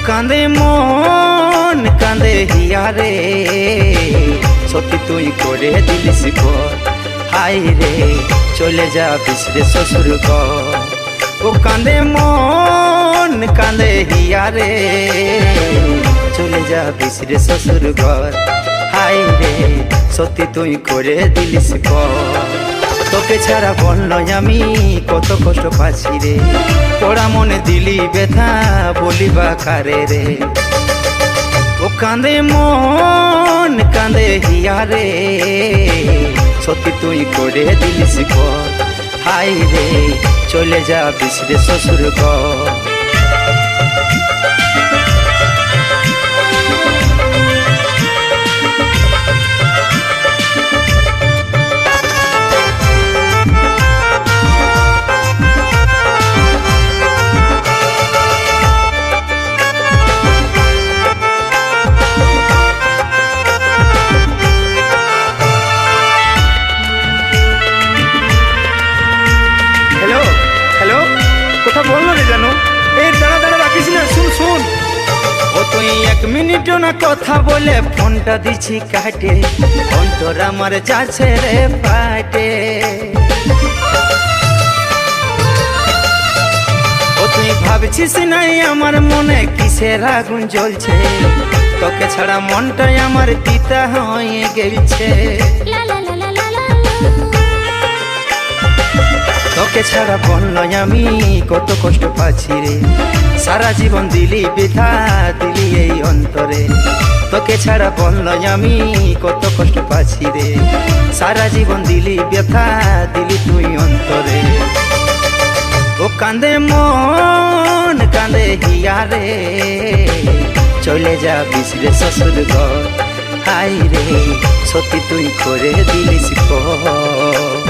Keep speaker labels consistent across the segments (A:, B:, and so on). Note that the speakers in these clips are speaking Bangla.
A: কাঁদে মন কাঁদে হিয়া রে, সত্যি তুই করে দিলিস ঘর। হাই রে চলে যা বিসরে শ্বশুর ঘর। ও কাঁদে মন কাঁদে হিয়া রে, চলে যা বিসরে শ্বশুর ঘর। হাই রে সত্যি তুই করে দিলিস ঘর। তোকে ছাড়া বললো আমি কত কষ্ট পাচ্ছি রে, তোরা মনে দিলি ব্যথা বলিবা কারে রে। ও কাঁদে মন কাঁদে হিয়া রে, সত্যি তুই করে দিলিস ঘর। হাই রে চলে যা বিসরে শ্বশুর ঘর। তুই এক মিনিটও না কথা বলে ফোনটা দিছি কাটে, অন্তর আমার যাচ্ছে রে ফাটে। ও তুই ভাবছিস নাই আমার মনে কিসের আগুন জ্বলছে, তোকে ছাড়া মনটাই আমার পিতা হয়ে গেছে। তোকে ছাড়া বললো আমি কত কষ্ট পাচ্ছি রে, সারা জীবন দিলি বৃথা দিলি এই অন্তরে। তোকে ছাড়া বললো আমি কত কষ্ট পাচ্ছি রে, সারা জীবন দিলি ব্যথা দিলি তুই অন্তরে। ও কাঁদে মন কাঁদে হিয়া রে, চলে যা বিসরে শ্বশুর ঘর। হাই রে সত্যি তুই করে দিলিস ঘর।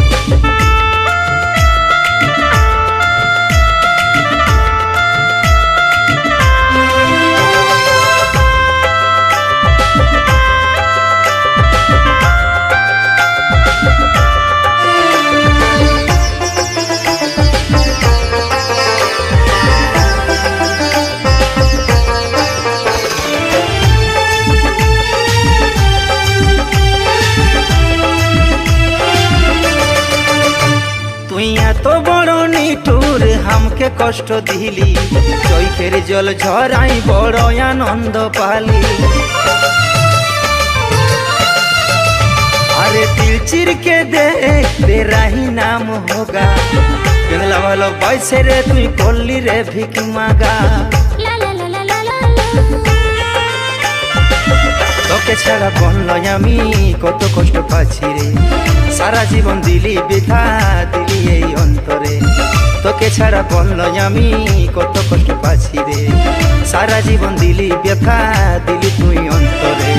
A: এত বড় নিঠুর হামকে কষ্ট দিলি, চৈখের জল ঝরাই বড় আনন্দ পালি। আরে দিল চিরকে দেখ বেরাহি নাম হোগা, পেগলা ভালো বয়সে রে তুই করলি রে ভিক মাগা। তোকে ছাড়া বললো আমি কত কষ্ট পাচ্ছি রে, সারা জীবন দিলি বৃথা দিলি এই অন্তরে। তোকে ছাড়া বললো আমি কত কষ্ট পাচ্ছি রে, সারা জীবন দিলি ব্যথা দিলি তুই অন্তরে।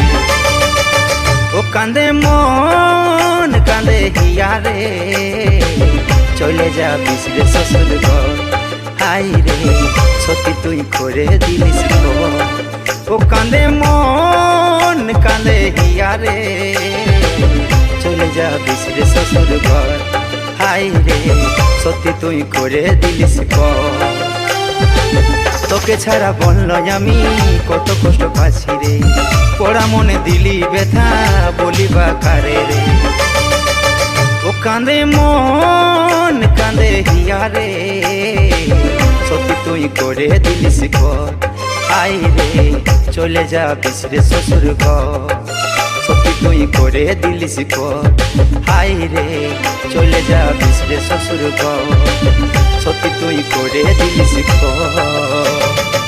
A: ও কাঁদে মন কাঁদে হিয়া রে, চলে যা বিসরে শ্বশুর ঘর। হাই রে সত্যি তুই করে দিলিস ঘর। ও কাঁদে মন কাঁদে হিয়া রে, চলে যা বিসরে শ্বশুর ঘর। হাই রে সত্যি তুই করে দিলিস ঘর। তোকে ছাড়া বললো আমি কত কষ্ট পাচ্ছি রে, পোড়া মনে দিলি ব্যথা বলিবা কারে রে। ও কাঁদে মন কাঁদে হিয়া রে, সত্যি তুই করে দিলিস ঘর। হাই রে চলে যা বিসরে শ্বশুর ঘর। সত্যি তুই করে দিলিস ঘর। হাই রে চলে যা বিসরে শ্বশুর ঘর। সত্যি তুই করে দিলিস ঘর।